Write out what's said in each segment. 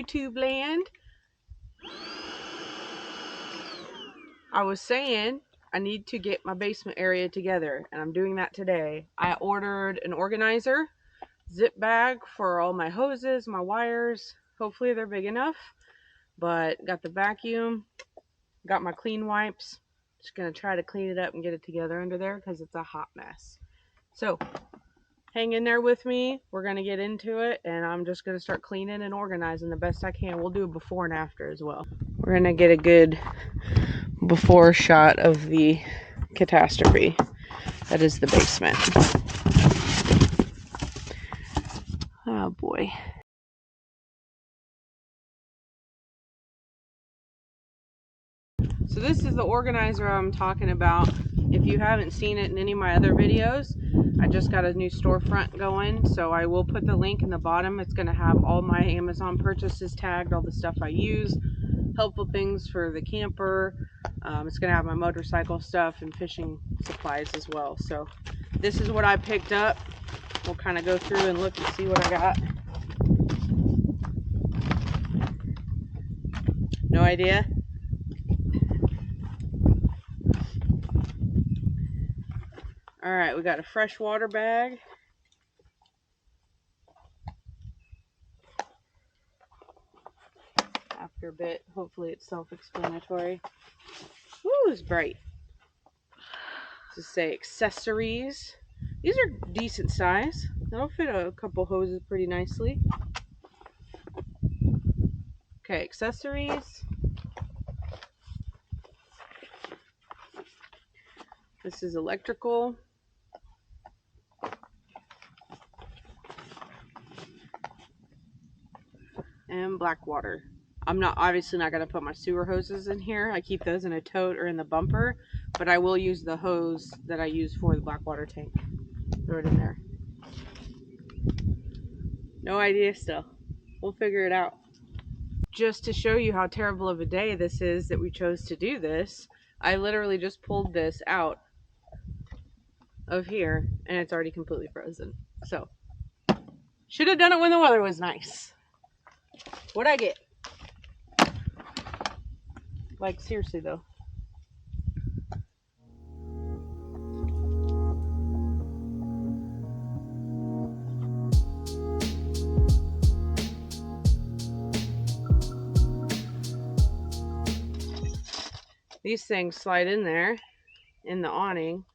YouTube land. I was saying I need to get my basement area together, and I'm doing that today. I ordered an organizer, zip bag for all my hoses, my wires. Hopefully they're big enough. But got the vacuum, got my clean wipes. Just gonna try to clean it up and get it together under there because it's a hot mess. So hang in there with me. We're gonna get into it, and I'm just gonna start cleaning and organizing the best I can. We'll do a before and after as well. We're gonna get a good before shot of the catastrophe that is the basement. Oh boy. So this is the organizer I'm talking about. If you haven't seen it in any of my other videos, I just got a new storefront going, so I will put the link in the bottom. It's going to have all my Amazon purchases tagged, all the stuff I use, helpful things for the camper. It's going to have my motorcycle stuff and fishing supplies as well. So this is what I picked up. We'll kind of go through and look and see what I got. No idea? Alright, we got a freshwater bag. After a bit, hopefully it's self-explanatory. Woo, it's bright. To say accessories. These are decent size. That'll fit a couple hoses pretty nicely. Okay, accessories. This is electrical. And black water. I'm obviously not going to put my sewer hoses in here. I keep those in a tote or in the bumper, but I will use the hose that I use for the black water tank. Throw it in there. No idea still. We'll figure it out. Just to show you how terrible of a day this is that we chose to do this, I literally just pulled this out of here and it's already completely frozen. So, should have done it when the weather was nice. What'd I get? Like, seriously though. These things slide in there in the awning,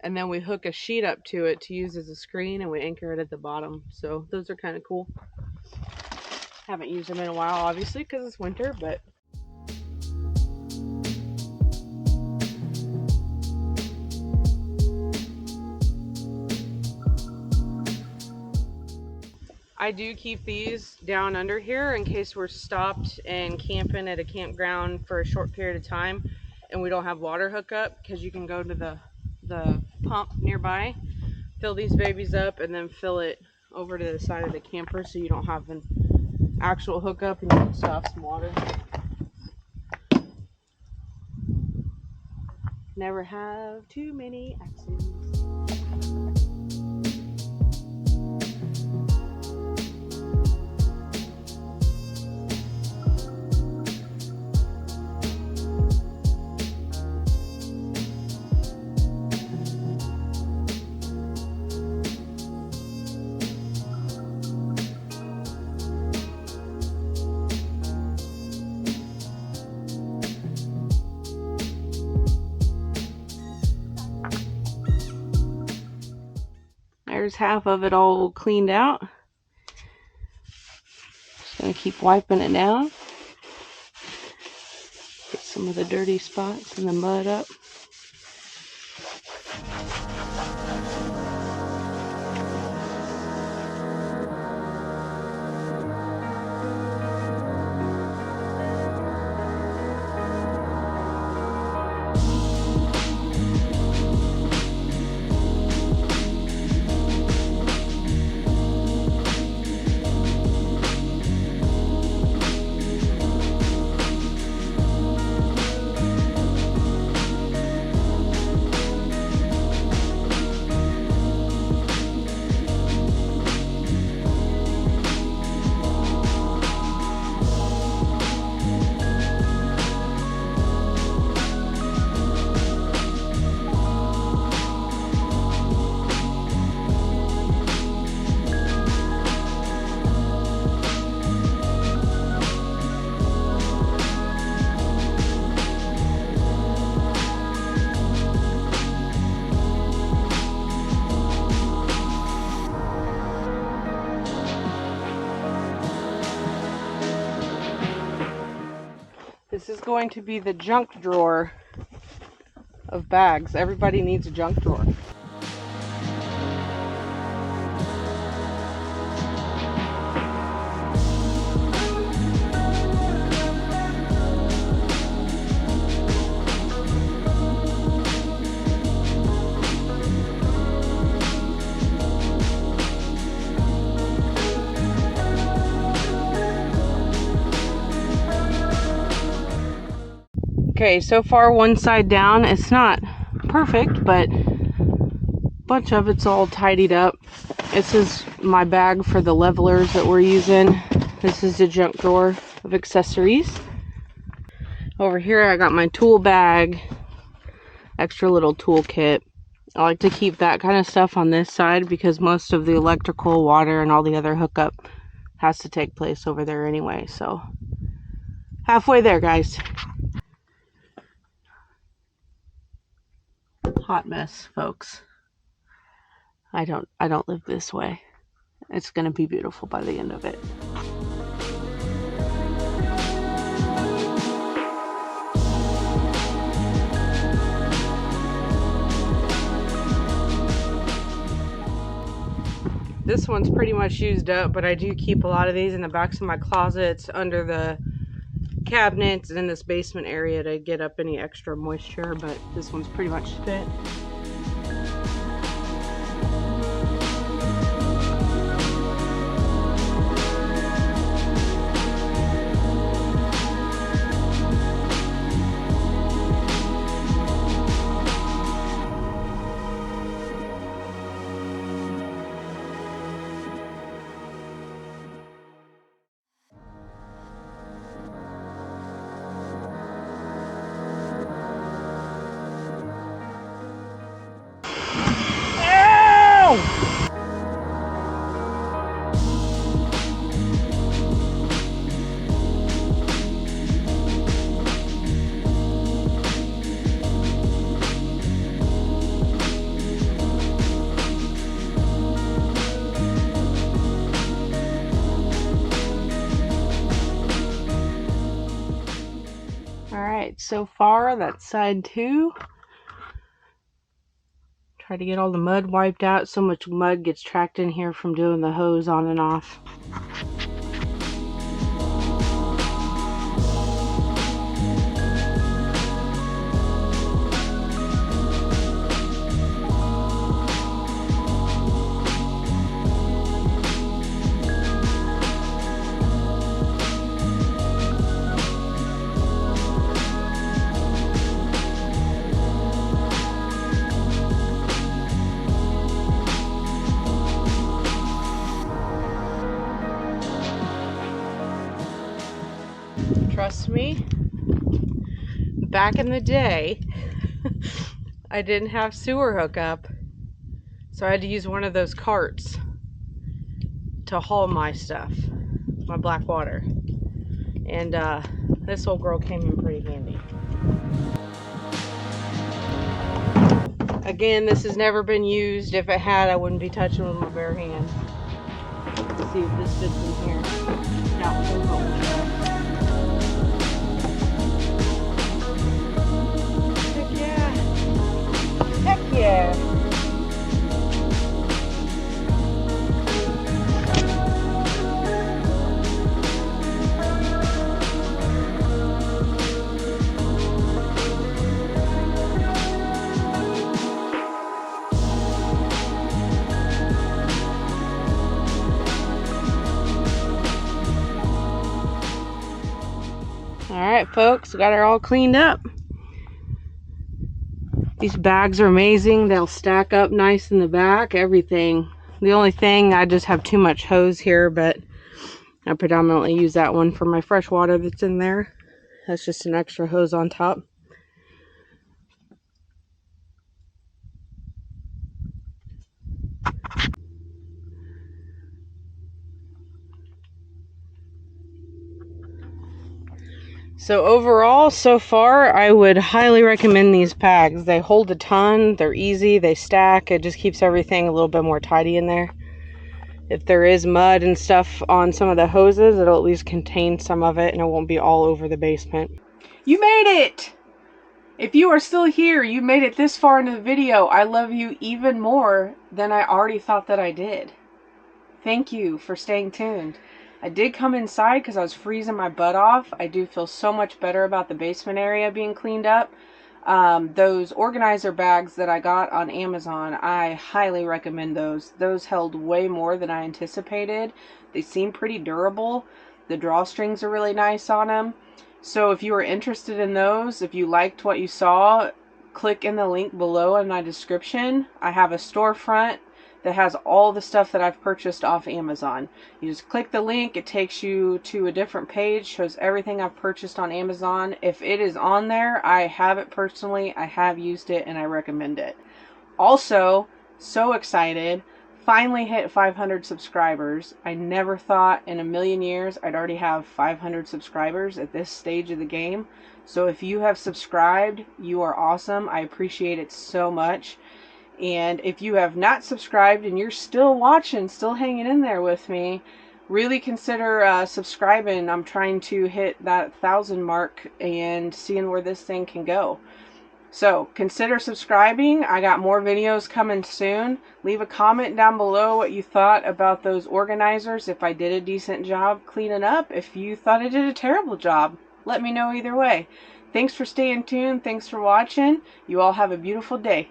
and then we hook a sheet up to it to use as a screen, and we anchor it at the bottom. So those are kind of cool. Haven't used them in a while, obviously, because it's winter, but I do keep these down under here in case we're stopped and camping at a campground for a short period of time and we don't have water hookup, because you can go to the pump nearby, fill these babies up, and then fill it over to the side of the camper so you don't have an actual hookup and you can stop some water. Never have too many accidents. There's half of it all cleaned out. Just gonna keep wiping it down. Get some of the dirty spots and the mud up. going to be the junk drawer of bags. Everybody needs a junk drawer. Okay, so far one side down. It's not perfect, but a bunch of it's all tidied up. This is my bag for the levelers that we're using. This is the junk drawer of accessories. Over here I got my tool bag, extra little tool kit. I like to keep that kind of stuff on this side because most of the electrical, water, and all the other hookup has to take place over there anyway. So halfway there, guys. Hot mess, folks. I don't live this way. It's gonna be beautiful by the end of it. This one's pretty much used up, but I do keep a lot of these in the backs of my closets, under the cabinets, and in this basement area to get up any extra moisture, but this one's pretty much spent. Alright, so far that's side 2. Try to get all the mud wiped out. So much mud gets tracked in here from doing the hose on and off. Trust me, back in the day, I didn't have sewer hookup, so I had to use one of those carts to haul my stuff, my black water. And this old girl came in pretty handy. Again, this has never been used. If it had, I wouldn't be touching with my bare hands. Let's see if this fits in here. No, heck yeah. Alright folks, got her all cleaned up. These bags are amazing. They'll stack up nice in the back, everything. The only thing, I just have too much hose here, but I predominantly use that one for my fresh water that's in there. That's just an extra hose on top. So overall, so far, I would highly recommend these bags. They hold a ton, they're easy, they stack, it just keeps everything a little bit more tidy in there. If there is mud and stuff on some of the hoses, it'll at least contain some of it and it won't be all over the basement. You made it! If you are still here, you made it this far into the video, I love you even more than I already thought that I did. Thank you for staying tuned. I did come inside because I was freezing my butt off. I do feel so much better about the basement area being cleaned up. Those organizer bags that I got on Amazon, I highly recommend those. Those held way more than I anticipated. They seem pretty durable. The drawstrings are really nice on them. So if you are interested in those, if you liked what you saw, click in the link below in my description. I have a storefront that has all the stuff that I've purchased off Amazon. You just click the link, it takes you to a different page, shows everything I've purchased on Amazon. If it is on there, I have it personally, I have used it, and I recommend it. Also, so excited, finally hit 500 subscribers. I never thought in a million years I'd already have 500 subscribers at this stage of the game. So if you have subscribed, you are awesome. I appreciate it so much. And if you have not subscribed and you're still watching, still hanging in there with me, really consider subscribing. I'm trying to hit that 1,000 mark and seeing where this thing can go. So consider subscribing. I got more videos coming soon. Leave a comment down below what you thought about those organizers. If I did a decent job cleaning up. If you thought I did a terrible job, let me know either way. Thanks for staying tuned. Thanks for watching. You all have a beautiful day.